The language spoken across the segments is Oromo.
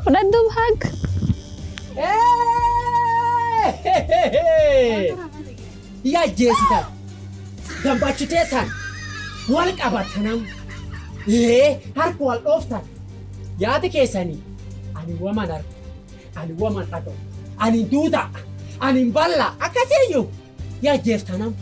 fudhadhu haag. Yaa jeesitan gambachiteessan wal qabatanam harka wal dhooftan yaada keessanii ani waman argu ani waman dhaga'u ani duuda ani balla akkasiyyuu yaa jeeftanam.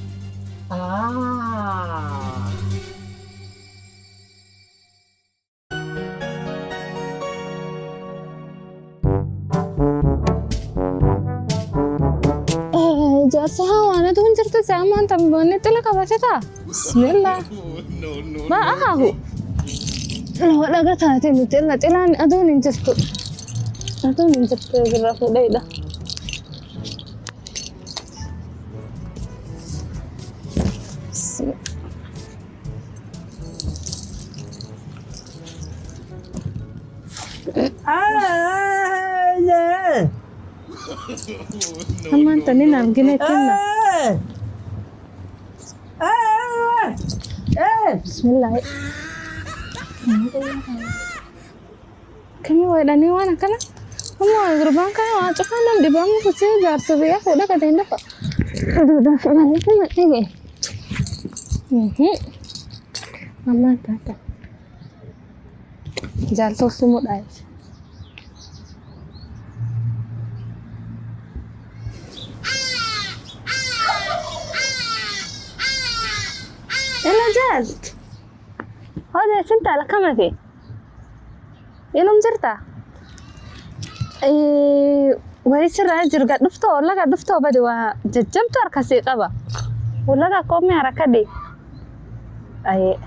Jaarsa hawaana tuun jirtu saamaan tamboonni tila qabateta. Bismillah. Ma ahahu. Lawa dhaga taate mitilla tilaan aduun hin jirtu. Aduun hin jirtu irra fuudheedha. Aman tani nangine kenna. Bismillah. Kami wadani wana kana? Kamu gerbang kan wajah kan dan di bawah kecil jar seria sudah katanya pak. Udah mana itu lagi? Aman tata. Jatuh semut aja. يلا جالت هذا سنت على كم في يلا مجرتا ويسر أجر قد دفتو ولا قد دفتو بدي وججمت أركسي قبا ولا قد قومي أركدي أي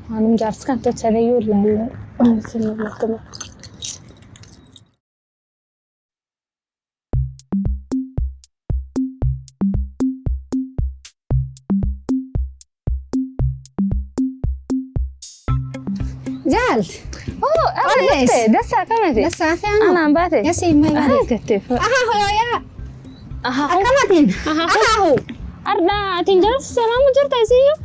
أنا مجرس كان تتشريو لا بسم الله كمان جالت أنا دسا كم في دسا أنا عم باتي يا سيدي ما أنا كتف هو يا أها كمتين هو أردا تنجل السلام جرت أسيو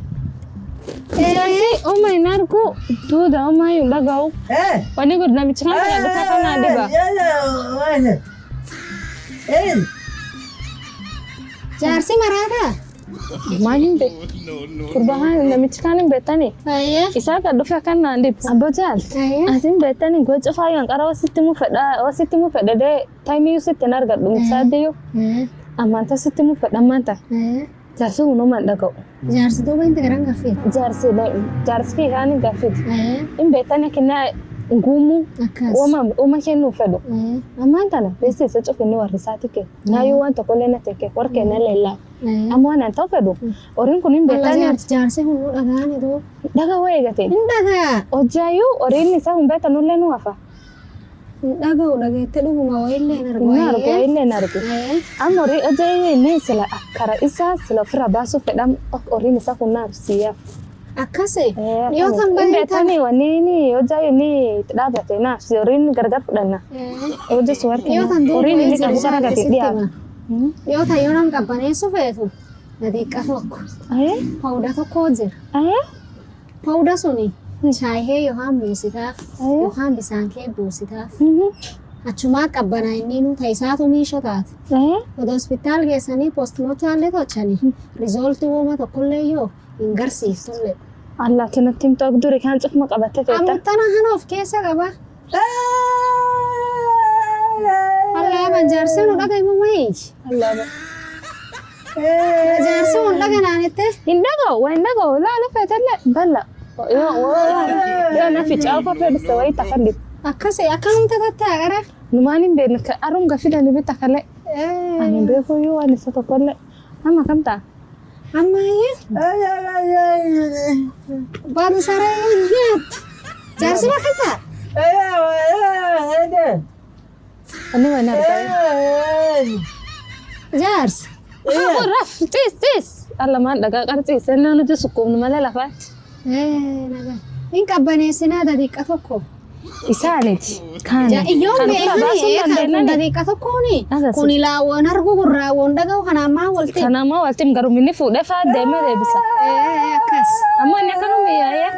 أما يناركو تودا أما يبغاو وأنا قلنا بتشان كنا بتاعنا دبا جارسي مرادة ما يندي kurbahan na michikani betani isa ka dufa kan na ndip abojal asin betani go chofa yan qara wasiti mu feda de time yu sitte narga dum sade yo amanta sitte mu feda manta jarsu no man dago جارسي تو بنت كران غفيت jarsi hani gafit in betani kina ngumu uma kenu fedo amanta na besi se chofe ni warisati ke na yu wanta kolena teke warke na lela amwana ta fedo orin kunin betani جارسي هو دغاني دو daga wayegate دغا ojayu orin ni sa humbeta nulle nu afa دغا دغيت دغما ويله nargo amori ojayu ne sila akara isa sila fira basu fedam orin ni sa kunar siya akase yo tan betani wani ni ojayu ni dabate na orin gargar fudana oje suwarke yo tan orin ni kan sara gati dia yo tan yo nan kabane sufetu nadi qafok pauda to kozir pauda suni chai he yo ham busitaf yo ham bisanke busitaf achuma qabana inni nu taisatu mishotat od hospital gesani postmortem le tochani result wo to kulle yo ingarsiiftulle Allah kinatti himtu agduri kan cufma qabatte feeta amtana hanof keessa qaba Allah ban jaarsi nu dhagay mumay Allah jaarsi nu dhagananette indagaw la feetalle balla yo na fi chaw ko fedu sawai takallif akkase akkamta tatta gara numanin be ka arun gafida ni bita kale ani be ko yo ani soto kolle ama kamta amma ye baru sarayat jaarsi bakata ani wana jaars raf tis Allah man daga qarti senna nu jisukum nu mala lafat naga in qabbaneesina dadiqa tokko isaaniiti kaan Iyyoon kan beekan fira baasuun dandeenyani daqiiqa tokkooni. Agarsiisa. Kuni laawwan argu gurraawwan dhaga'u kanaamaa walti. kanamaa waltiin garuu minni fuudhee fa'aa deemee deebisa Akkas. ammoo inni akkanuma yaa'ee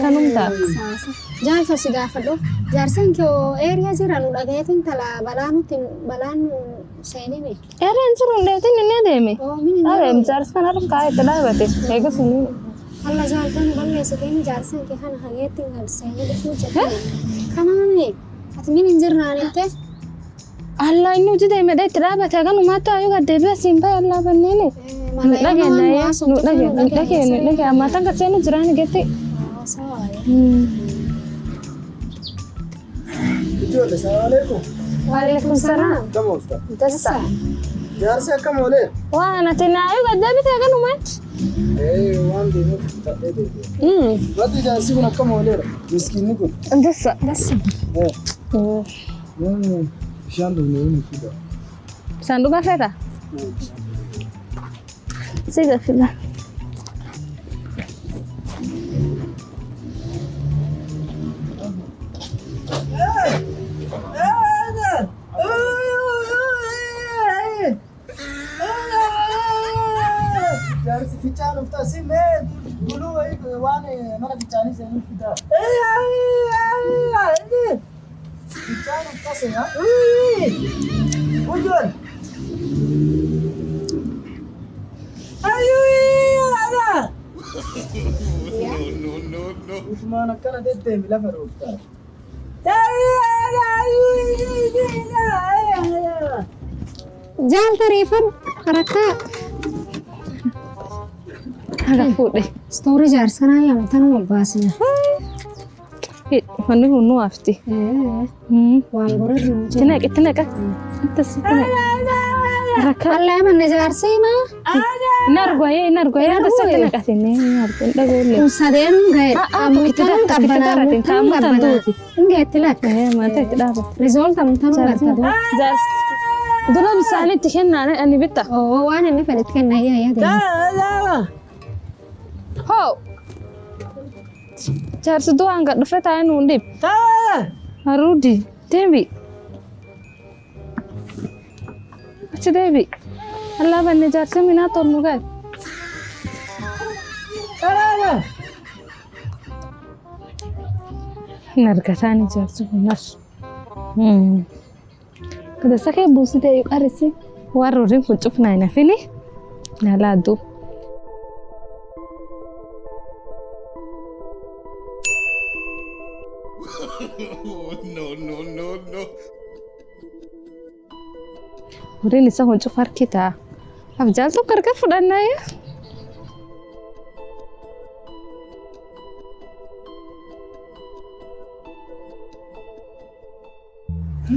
kanumtaa Jaalfa si gaafadhu. Jaarseen kee eeriyaa jira nu dhagayeetiin tala balaan nu seenime. eereen jiru hundeetiin inni adeeme Mini adeem jaarsi kan harka kaa'etti dhaabate eegas inni alla jaaltan balleessiteen jaarseen kee kana hageetti gad seenee dhufuu jedhama. Kanaani ati min hin jirraanitte Allah inni hojii deemedha itti dhaabate akanumaatti hayyuu gaddeebi'a siin bahe allaa banneeni nu dhageenye ammaa tan gaseenu jiraan geetti Ijoollee salaam alaikum. Waalaikum salaam. Akkam oolta? dassa Jaarsi akkam oolee? waan ati naayyuu gaddeebite akanumaatti Waan deemuuf ta'ee deebi'e. Wanti jaarsi kun akkam ooleera? Miskiinni kun. dassa Bishaan dhugnee ni fida. sanduuqa feeta si gafila Jaarsi fichaan uftaa si mee buluu waan mana fichaanii seenuu fidaa. Fichaan uftaa seenaa. Ujoon. Usmaan akkana deddeemi lafa rooftaa. Jaalta reeffadhu haraka. haga fuudhe Stoori jaarsanaa yaamtan wabbaasina. wanni kun nu hafti Waan goratu nu itti naq ittas itti naq rakka Allaa manna jaarsee maa? inni arguayee dassa itti naqatine hin dhagoollee Kun sadeenuun ga'e. Ammuutaan qabbanaa kaamutan duuti Ingeetti lakka. maata itti dhaabate Rizoolta mutaan gargaaru. dura bisaan itti kennaan ani bitta Oo waan inni fedhetti kennaa yaadee. hoo jaarsi du'aan gad dhufe taa'ee nuun dhib haruudi deebi achi deebi allaa banne jaarsi minaa tornu gae hin argataani jaarsi kunas kada sakee buusitee qarisi waan rooriin kun cufnaa hin hafini nalaaddu horiin isa kun cufa harkitaa afjaaltu gargar fudhannaaye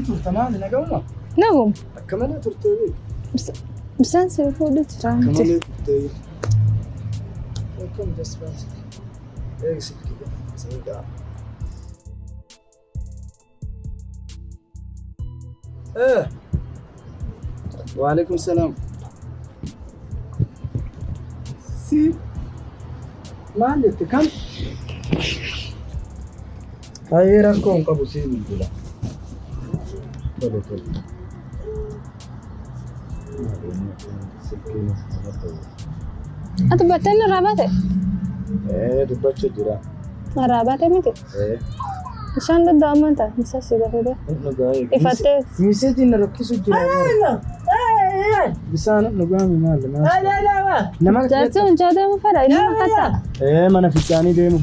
Turta maali nagahuma? nagum Akka malee turtee beeku. bisaan si fuudhu jira Akka miti malee turtee. Welcome just fast. Eegsif kida. Seegaa. Waalaikum salaam. Si maal jetti kam? Baay'ee rakkoo hin qabu sii bilbila. Tole tole. ati battee inni irraa baate Dubbachuu jira. irraa baate miti bishaan daddaa'amaan ta'a isa si gafate ifattee Miseetiin na rakkisu jira. Bisaan dhugaami maal nama jaarsi hunchaa deemu fedha inni makkatta mana fichaanii deemu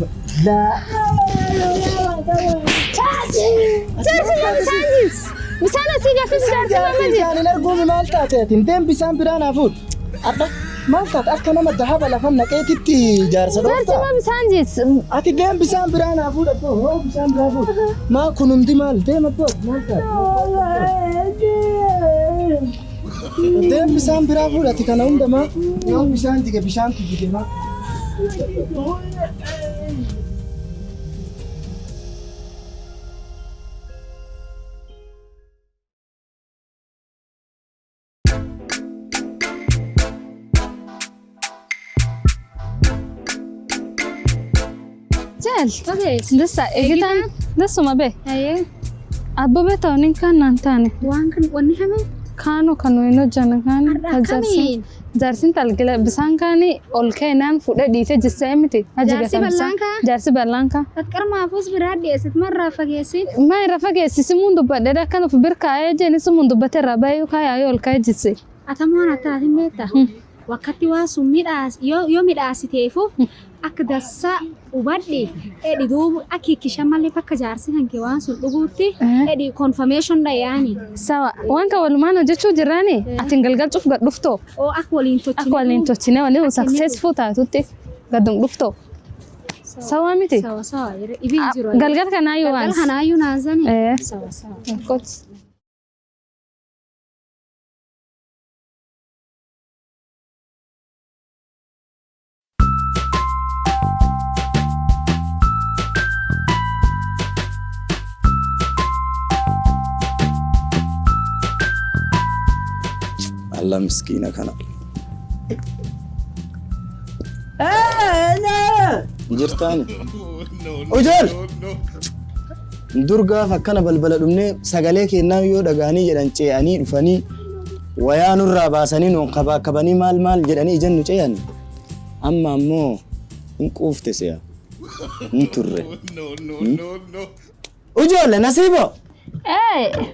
bisaan asii gafis jaarsi mamadi Bisaan arguumi maal taate atiin deem bisaan biraan hafuut adda maal taate akka nama dahaba lafan naqeetitti jaarsa jaarsi dhooftaa ma bisaan jees ati deem bisaan biraan hafuut addoo hoo bisaan biraa hafuut maa kun hundi maal deem addoo maal taate deem bisaan biraa hafuut ati kana hundamaa yoo bishaan jige bishaan jige maa jaal lissa eegitaan dasuma be Aye. abbo be tawnin kan nan tane Waan kan wanni hame? kanu kanu ino jana kan Har'a kamiin? jarsin talgila bisan kani ol keenan fude dhiite jisseemiti Jaarsi ballaan kaa? jaarsi ballaan kaa Qarqarmaafus biraa dhiyeessit marraa fageessin. ما رفقي سمون دبّا ده كانوا في بركة أجي نسمون دبّا ترى بايو كاي أيول كاي جتسي Atamoon attaatiin beektaa? Wakkatti waa sun yoo midhaasiteefu akka dassaa hubadhi dhiduu akkiikisha malee bakka jaarsi hanke waan sun dhuguutti confirmation dhayaani. سوا وانك والمانو جتشو جراني أتنقل قلت أفقد دفتو Oo akka waliin tolchine. أقوى توتشيني وليه successful تاتوتي قدم دفتو سوا ميتي Sawa ibiin jiru. قلقل كان أيو Galgal وانس kanaayyuu naazani. إيه Sawa. كوتس الله مسكينة كان جرتاني وجل درغا فكنا بلبل دمني سغالي كينا يو دغاني جدان چياني دفاني ويا نور باسني نون خبا كبني مال جداني جنو چياني اما مو انقوفتسيا انتر وجل نصيبه إيه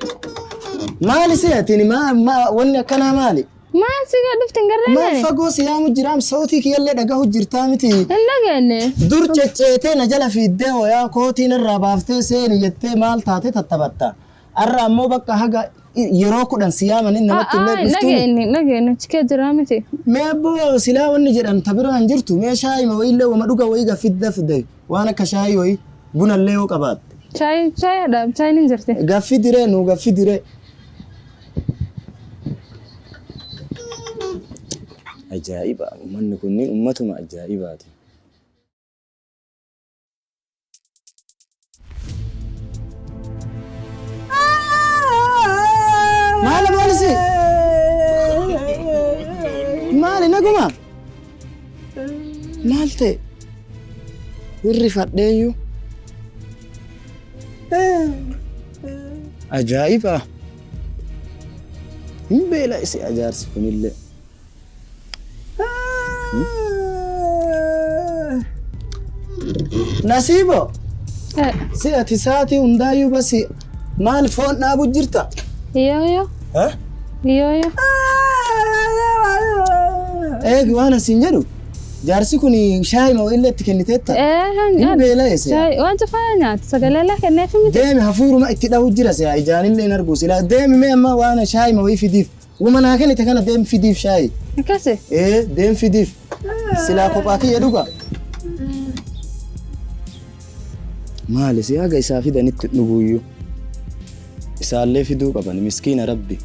مالي سياتيني ما وني كنا مالي ما سيقى دفتن ما قررني فقو سيام جرام صوتي يلي دغه جرتامتي إلا قلني dur cecceetee na jala fiiddee hoyaa kootiin irraa baaftee seeni jettee maal taate tattabatta arra ammoo bakka haga yeroo kudhan siyaaman inni namatti illee biftuuni نجيني تشكي درامتي mee abboo silaa wanni jedhan tabiraan jirtu mee shaayima wayiillee wama dhuga wayii gaffidda fidde waan akka shaayii wayii bunallee yoo qabaatte شاي هذا شاي ننزرتي gaffi diree nuu gaffi diree ajaa'iba ummanni kunniin ummatuma ajaa'ibaati maali maalisi maali naguma maal ta'e hirrifadheeyyuu ajaa'iba hin beela isi ajaarsi kunillee nasiibo si ati saatii hundaayyuu basi maal foon dhaabu jirta يويو يويو eegi waan asin jedhu jaarsi kun shaayima wayiillee itti kenniteetta hin beela isi شاي وانت فاينات سقال لك اني فهمت deemi hafuuruma itti dhawu jira siya ijaanillee hin argu silaa deemi mee amma waan shaayima wayii fidiif wuma naa kennite kana deemi fidiif shaayi كاسي deemi fidiif silaa kophaa kiyya dhuga maali si haga isaa fidanitti dhuguyyuu isaallee fiduu qaban miskiina rabbi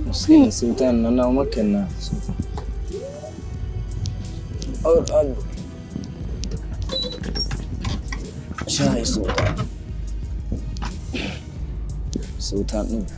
miskiina sultaan nanauma kennaa shaayi sultaan dhuga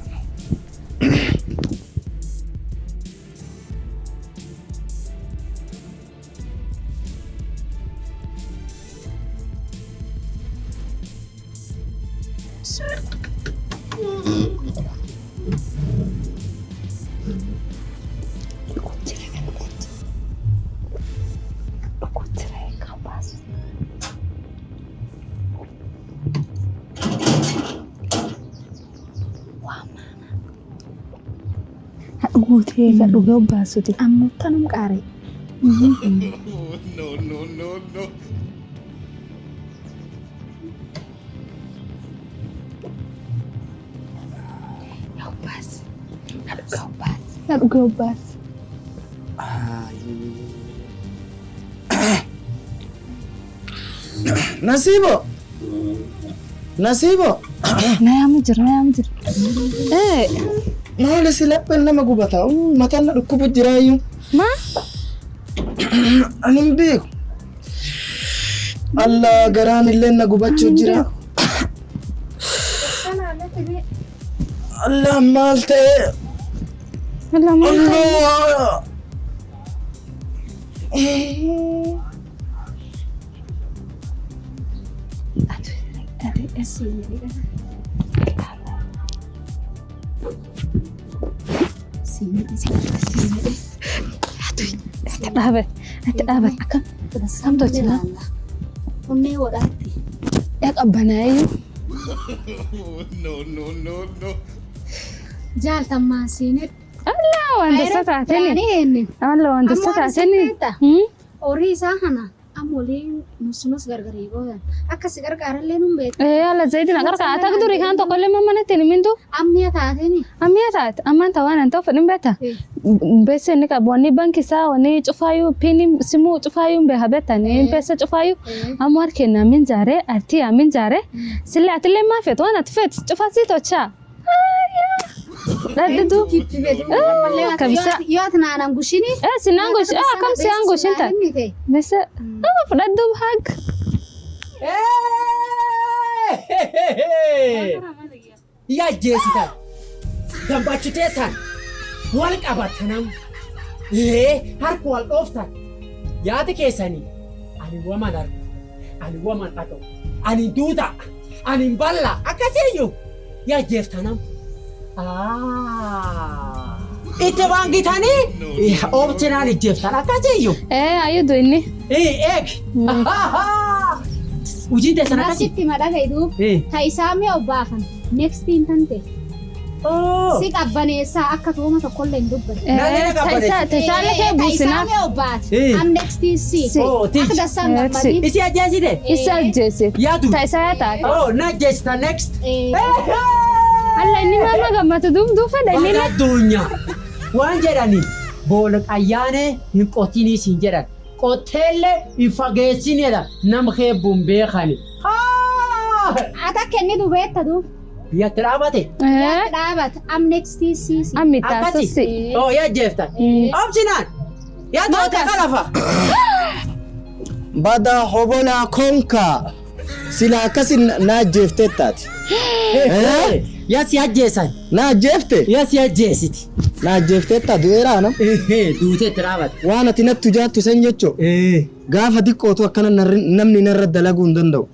قوتي كدوغو باسوتي Ammoo tanum qaare. كدوغو باس nasiibo نعم جر ايه maali si lapheen nama gubata mataan na dhukkubu jiraayyuu ما ani hin beeku allah garaan illee na gubachuu jira allah maal ta'e والله ما allah Dhaabe akkam samtochina Onnee godhaatti. yaa qabbanaayyuu Jaaltammaan siinee. Allah wanta taateni Eenni. Allah wanta taateni Horii isaa kana ammooliin nus gargarii gootan. Akkasi gargaarallee nun beektu. alla zaidina qarqaa tak duri kan tokkollee mammanatti hin mintu Ammiya taateni. ammiya taate ammaan tawaan hin ta'u fedhin beekta beessa inni qabu wanni banki isaa wanni cufaayyuu piini simuu cufaayyuu beeka beektani beessa cufaayyuu ammoo harkeenna min jaare artii min jaare sillee atillee maa feetu waan ati feetu cufaasii tochaa dhadhitu kabisa Yoo ati naanan gushini. sinaan goshi kam siyaan goshin taate beessa fudhadhu haq Yaa jeesitan gambachu teessan wal qabatanam harka wal dhooftan yaada keessanii ani waman argu ani waman dhaga'u ani duuta ani balla akkasiyyuu yaa jeeftanam itti waan gitanii oobchinaan ijjeeftan akkasiyyuu ayyudu inni eeg Ujiin teessan akkasii. Asitti madhagaydu. Taayisaa mi'a obbaafan. Next in tante. Si qabbaneessaa akka tooma tokkollee hin dubbatu. Taisaalee kee buusinaa. Taayisaa mi'a obbaate. Am next in si. Akka dassaan gammadii. Isi ajjeesite? Isa ajjeese. Yaadu. Taisaa yaa taate. Na ajjeesita next. Alla inni maama gammatu duufadha inni. Waan addunyaa. Waan jedhani boola qayyaanee hin qotinii siin jedhan. Qoteellee hin fageessinedha nama heebbuun beekani. Ata kenni dubeetta duub. Biyyatti dhaabate. Biyyatti dhaabate. Am next in si. Ammi taasisi. Yaa jeeftan. Obsinaan. Yaa tootee kalafa. Bada hobolaa konkaa sila akkasin na ajjeeftee taate. Yaa si ajjeesan. Na ajjeefte? Yaa si ajjeesiti. Na ajjeeftee taate du'eeraa no? Duuteetti dhaabate. Waan ati natti jaattu san jechoo. Gaafa xiqqootu akkana namni narra dalaguu hin danda'u.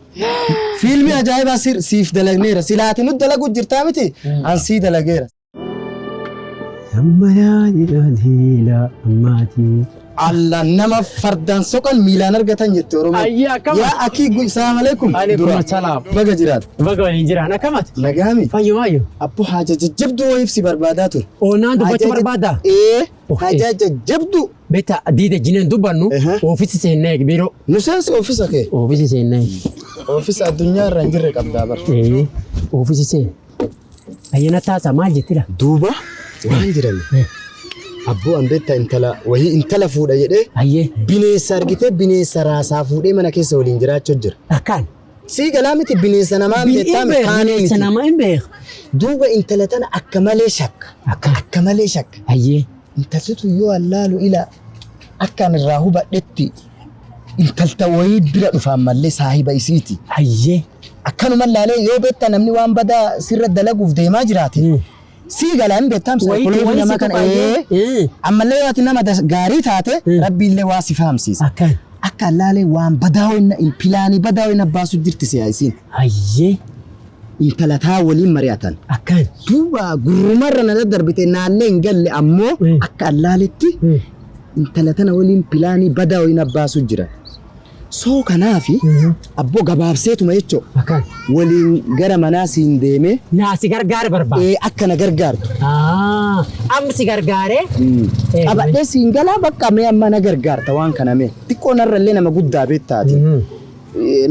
Fiilmii ajaa'ibaa siif dalagneera. Sila ati nutti dalaguu jirtaa miti? An sii dalageera. Sammayaa dhiira ammaatii. Allah nama fardaan soqan miilaan argatan jette Oromoo. Ayyaa akkama. Yaa akii salaam alaikum. Alaikum salaam. Baga jiraat. Baga waliin jiraan akkamati? Nagaami. Fayyumaayyoo. Abbo haja jajjabduu wayiif si barbaadaa ture. Oonaan dubbachuu barbaadaa? Haja jajjabduu. Beta diida jineen dubbannu oofisi seennaa eeg biiroo. Nuseensi oofisa kee. Oofisi seennaa eeg. Oofisa addunyaa irra hin jirre qabdaa bara. Oofisi seen. Ayyana taasaa maal jettidha? Duuba waan jedhame. Abboo Ambetta intala fuudha jedhee. Ayyee. Bineensa argitee bineensa raasaa fuudhee mana keessa waliin jiraachuu jira. Akkaan. Sii galaa miti bineensa namaa beektaa kaanee miti. Bineensa namaa hin beeku. Duuba intala tana akka malee shakka. Akka malee shakka. Ayyee. Intallitu yoo allaalu ila akkaan irraa hubadhetti intalta wayii bira dhufaan mallee saahiba isiiti. Ayyee. Akkanuma laalee yoo beektaa namni waan badaa sirra dalaguuf deemaa jiraate. Sii galaan beektaam saayikoloojii nama kana ammallee yoo ati nama gaarii taate rabbiillee waa si fahamsiisa. Akkaan. Akka allaalee waan badaa wayna pilaanii badaa wayna baasu jirti siyaasiin. Ayyee. Intalataa waliin mari'atan. Akkaan. Duuba gurrumarra na daddarbite naallee hin galle ammoo akka allaaletti intala tana waliin pilaanii badaa wayna baasu jira. Soo kanaafi abboo gabaabseetuma jechoo waliin gara manaa siin deeme. Naa si gargaare barbaada. Akka na gargaartu. Amma si gargaare. Qabadhee siin galaa bakka mee amma na gargaarta waan kana mee. Xiqqoo narrallee nama guddaa beektaati.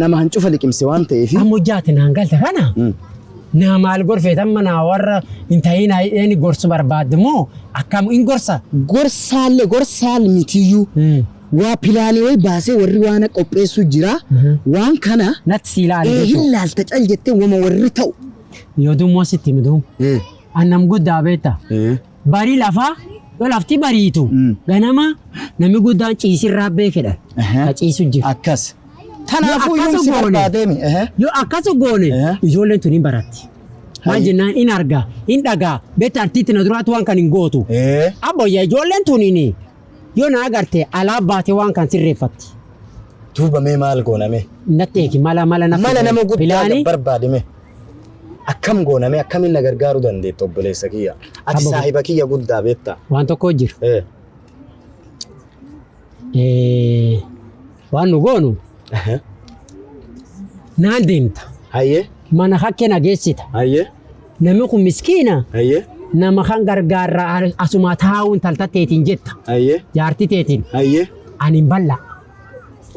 Nama hancufa liqimse waan ta'eefi. Ammoo jaati naan galte kana. Naa maal gorfeetan manaa warra hin ta'iin inni gorsu barbaadde moo akkam hin gorsa? Gorsaal mitiyyuu. Waa pilaanii wayi baasee warri waan qopheessu jira. Waan kana natti si ilaali. Hin laalta cal jettee wama warri ta'u. Yoo dummoo sitti mituu. Annam guddaa beekta. Barii lafaa yoo lafti bariitu ganama namni guddaan ciisirraa beekedha. Ka ciisu jiru. Akkas. Tanaafuu yoo si barbaadeemi. Yoo akkas goone ijoolleen tun hin baratti. Maal jennaan hin argaa hin dhagaa beekta artiitti na duraatu waan kan hin gootu. Abboyyaa ijoolleen tuniini. yoo na agarte alaa baatee waan kan sirreeffatti. Duuba mee maal gooname? Natteeki mala nama guddaa barbaadame. Akkam gooname akkamiin na gargaaruu dandeettu obboleessa kiyya. Ati saahiba kiyya guddaa beektaa. Waan tokko jiru. Waan nu goonu. Naan deemta. Hayyee. Mana hakkee nageessita. Hayyee. Namni kun miskiina. Hayyee. Nama kan gargaarra asuma taa'uun taltatteetiin jetta. Hayyee. Jaarti teetiin. Hayyee. Ani hin balla.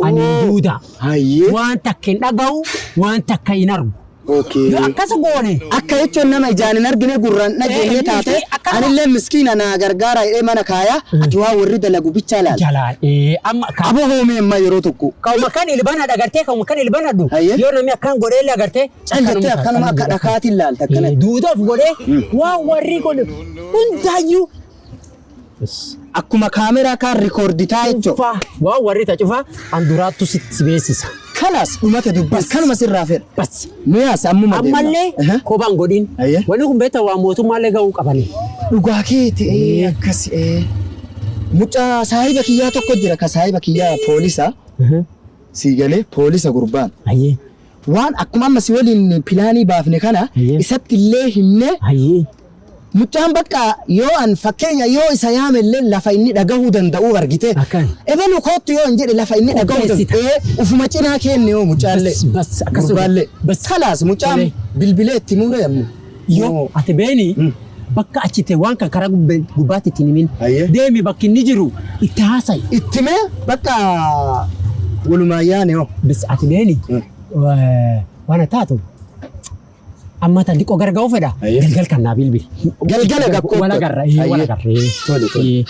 Ani hin duuda. Hayyee. Waan takka hin dhaga'u, waan takka hin argu. Okay. Akkasa goone. Akka jechuun nama ijaan hin argine gurraan dhageenye taate anillee miskiina na gargaara jedhee mana kaaya ati waa warri dalagu bicha ilaala. Jalaan. Amma Abo hoomee amma yeroo tokko. Kauma kan ilbana dhagartee kauma kan ilbana du. Hayyee. Yoo namni akkan godhee lagartee. Caljattee akkanuma akka dhakaatiin ilaalta akkana. Duudoof godhee waa warri godhe hundaayyuu. Akkuma kaameraa kaan rikoorditaa jechuudha. Waa warri ta cufaa an duraattu sitti beeksisa. Kanas dhumate dubbas kanuma sirraa fedha. Bas. Miyaas ammuma deema. Ammallee kophaan godhin. Hayyee. Wanni kun beektaa waa mootummaallee ga'uu qabani. Dhugaa keeti akkas mucaa saahiba kiyyaa tokko jira ka saahiba kiyyaa poolisa. Siigalee poolisa gurbaan. Hayyee. Waan akkuma amma si waliin pilaanii baafne kana isatti illee himne. Hayyee. Mucaan bakka yoo an fakkeenya yoo isa yaamellee lafa inni dhagahuu danda'u argite. Ebalu kootu yoo hin jedhe lafa inni dhagahuu danda'u. Ufuma cinaa kenne yoo mucaallee. Bas akkasuma. Bas kalaas mucaan bilbilee itti muure yammu. Yoo ati beeni bakka achite waan kan karaa gubbaatti ittiin himin. Hayyee. Deemi bakki inni jiru itti haasa'i. Itti mee bakka walumaa yaane yoo. Bas ati beeni waan taatu. Amma tan diqoo gargaa'uu fedha. Galgal kan naa bilbil. Galgala gakkoo. Wala garra. Wala garra. Tole.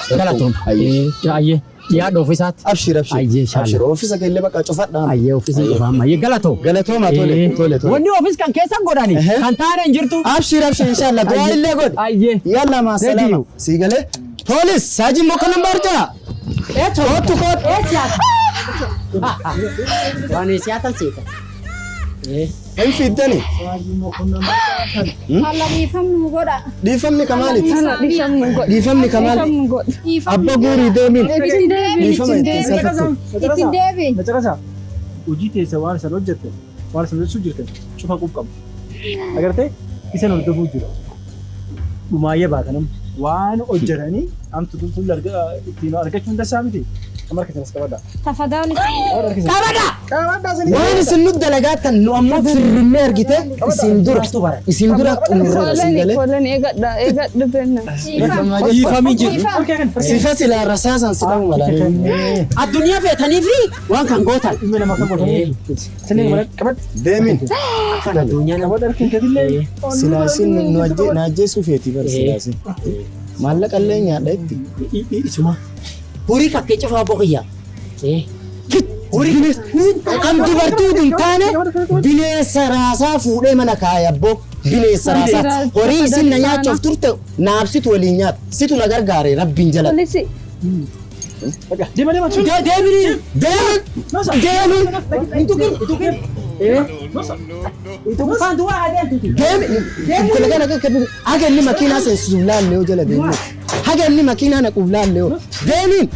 Galatoom. Ayyee. Yaada ofiisaatti. Abshir. Ayyee shaalla. Abshir ofiisa keellee bakka cufadhaa. Ayyee ofiisa cufaama. Ayyee galatoo. Galatooma tole. Wanni ofiis kan keessan godhani. Kan taane hin jirtu. Abshir inshallah. Du'a illee godhi. Ayyee. Yalla ma salama. Siigalee. Polis Saajin Mokonnon Barjaa. Kootu. Waan siyaatan seeta. Hin fiddani. Alla dhiifamnu godha. Dhiifamni kamaaliiti? Dhiifamni godha. Dhiifamni kamaaliiti? Abba guurii deemin. Dhiifama ittiin salphatu. Ittiin deebiin. Macarasa hojii teessa waan san hojjette waan san hojjechuu jirtan cufa qabu. Agartee isan hordofuu jira. Dhumaayyee baatanam waan hojjetanii amtu ittiin argachuun dassaa miti. Amar keessanis qabadha. Tafadhali. Qabadha. Waan isin nu dalagaatan nu ammoo firrinnee argite isin dura xumurra siigalee. Kolan eegadha benna. Dhiifamii jiru. Sifa silaa rasaasan si dhabu malanii. Addunyaa feetanii fi waan kan gootan. Dhimma namaa kan godhamu. Sinni mana qabadha. Deemin. Addunyaa nama. Qabadha harkiin keetillee. Silaasin nu ajjeesuu feeti bar silaasin. Maallaqa illee nyaadha itti. Isuma. Horii kakkee cufaa boqiyyaa. Kan dubartuu hin taane bineensa raasaa fuudhee mana kaaya abboo bineensa raasaa horii isin na nyaachuuf turte naabsitu waliin nyaata situ na gargaare rabbiin jala. Polisi. Deema. Haga inni makiinaa seensuuf laallee jala deemu. Haga inni makiinaa naquuf laallee deemin.